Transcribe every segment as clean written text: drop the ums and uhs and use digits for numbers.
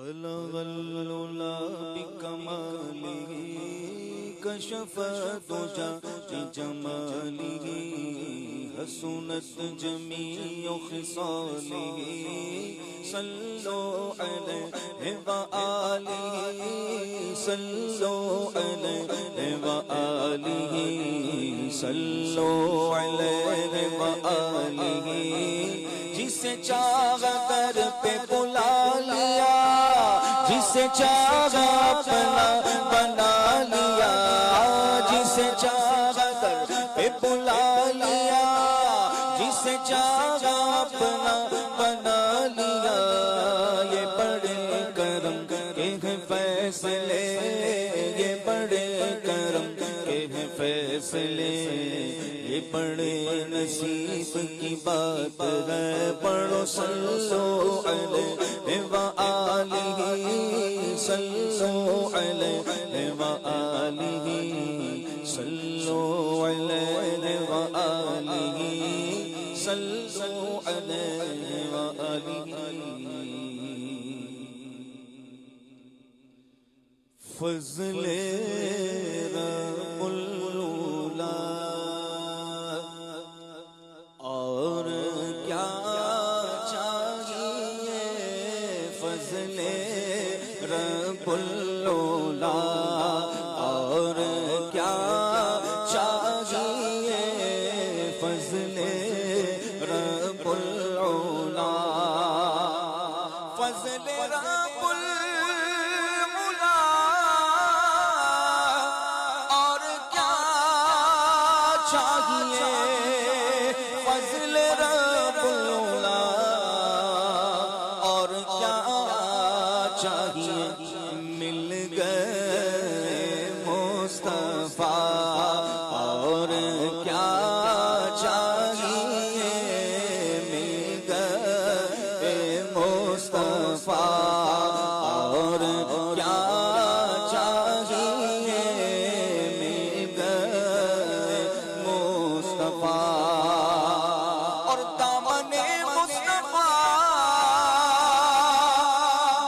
بلغ العلا بکمالہ کشف الدجی بجمالہ حسنت جمیع خصالہ صلو علیہ وآلہ صلو علیہ وآلہ صلو علیہ وآلہ جسے چاہا در پہ بلا لیا جسے چاہا اپنا بنا لیا جسے چاہا در پہ بلا لیا جسے چاہا اپنا بنا لیا یہ بڑے کرم کے ہیں فیصلے یہ بڑے کرم کے ہیں فیصلے یہ بڑے نصیب کی بات ہے پڑھو صلو علیہ وآلہ صلو علیہ وآلہ صلو علیہ وآلہ صلو علیہ وآلہ فضل رب العلا اور کیا چاہیے فضل رب العلا اور کیا چاہیے فضل رب العلا فضل رب العلا اور کیا چاہیے فضل رب العلا اور کیا چاہیے مل گئے مصطفیٰ اور کیا چاہیے مل گئے مصطفیٰ اور کیا چاہیے مل گئے مصطفیٰ اور دامن مصطفیٰ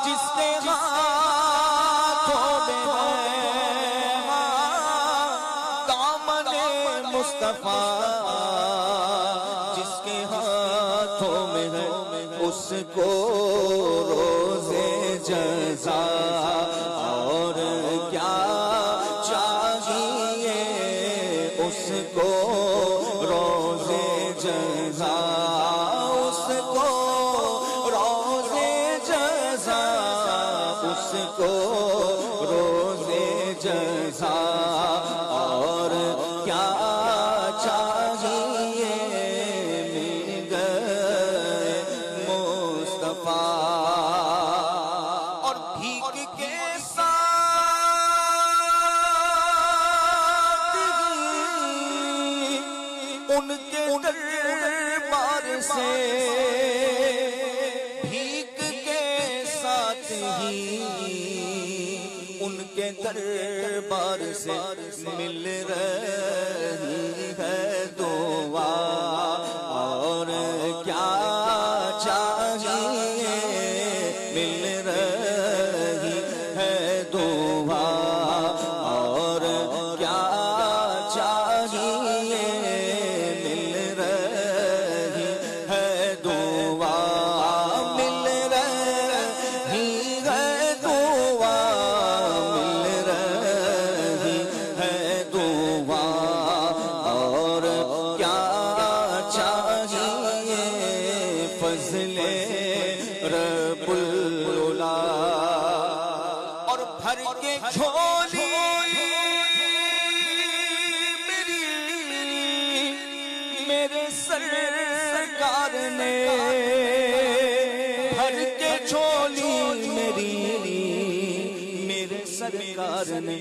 جس کے ہاتھوں میں ہے دامن مصطفیٰ جس کے ہاتھوں میں ہے اس کو روزے جزا اور کیا چاہیے اس کو روزے جزا اس کو روزے جزا اس کو روزے جزا اور کیا چاہیے مل گئے مصطفیٰ اور بھیک کے ساتھ ان کے دربار سے بھیک کے ساتھ ہی ان کے دربار سے مل رہی ہے دعا اور کیا چاہیے مل رہی ہے دعا اور کیا چاہیے مل رہی ہے دعا مل رہی ہے دعا مل رہی ہے دعا اور کیا چاہیے فضل رب العلا اور بھر کے جھولی میری میرے سرکار نے بھر کے جھولی میری میرے سرکار نے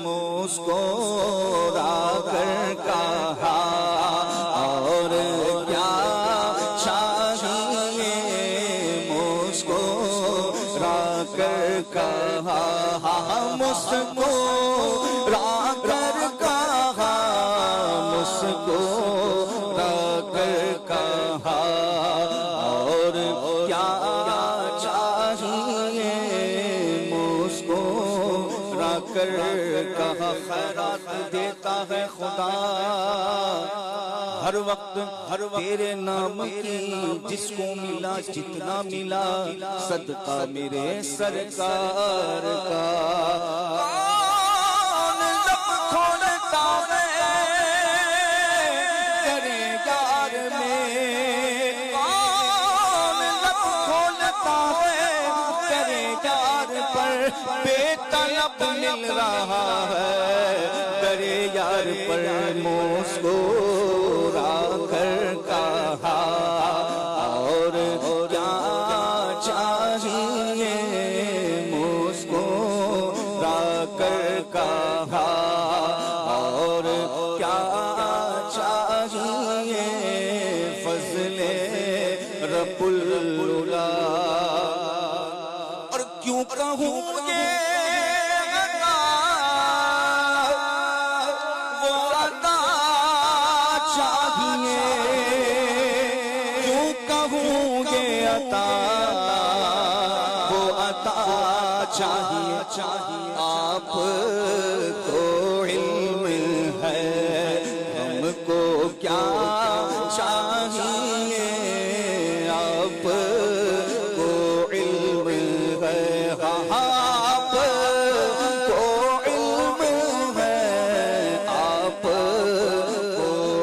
مسکرا کر کہا اور کیا چاہیے مسکرا کر کہا مسکرا کر کہا مسکرا کر کہا اور کیا چاہیے کر کہا خیرات دیتا ہے خدا، ہر وقت تیرے نام کی جس کو ملا جتنا ملا صدقہ میرے سرکار کا۔ کون لب کھولتا ہے تیرے یار میں، کون لب کھولتا ہے تیرے یار پر، بے طلب مل رہا ہے تیرے یار پر مسکرا کر کہا، اور کیا چاہیے مسکرا کر کہا، اور کیا چاہیے فضل رب العلا۔ اور کیوں کہوں گے چاہیے آپ کو علم ہے، ہم کو کیا چاہیے آپ کو علم ہے، آپ کو علم ہے، آپ کو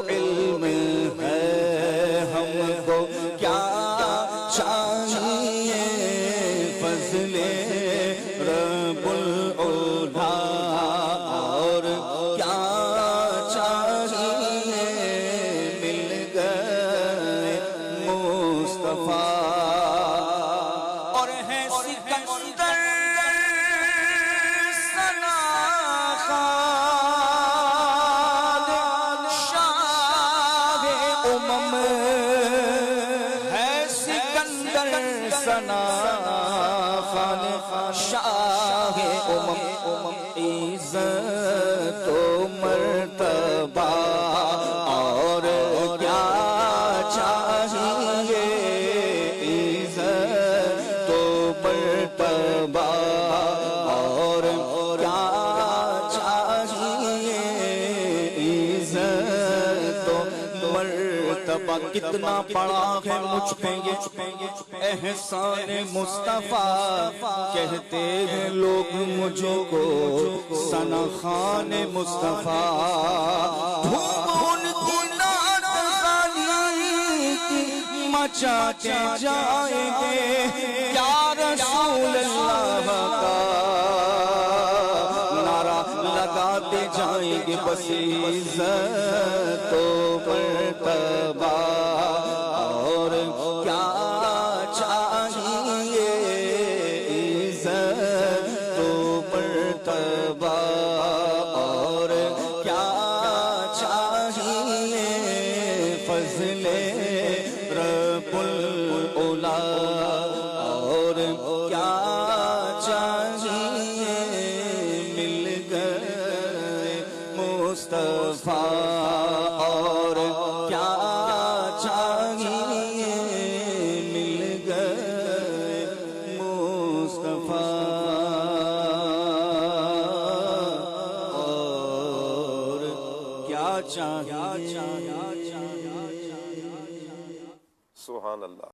علم ہے، ہم کو کیا چاہیے فضل رب العلا، اور کیا چاہیے مل گئے مصطفیٰ۔ اور ہے سکندر ثنا خان شاہ امم، ہے سکندر ثنا خان شاہ امم، عزت و مرتبہ، اور کیا چاہیے عزت و مرتبہ، اور کیا چاہیے عزت و مرتبہ۔ کتنا بڑا ہے مجھ پہ یہ احسان مصطفیٰ، کہتے ہیں لوگ مجھ کو ثنا خان مصطفیٰ، ان کی نعت غالی کی مچاتے جائیں گے یا رسول اللہ کا نعرہ لگاتے جائیں گے، بس عزت و مرتبہ، اور کیا چاہیے عزت و مرتبہ، اور کیا چاہیے فضل رب العلا، اور کیا چاہیے مل گئے مصطفیٰ، اور کیا چاہیے مل گئے مصطفیٰ، اور کیا چاہیے۔ سبحان اللہ۔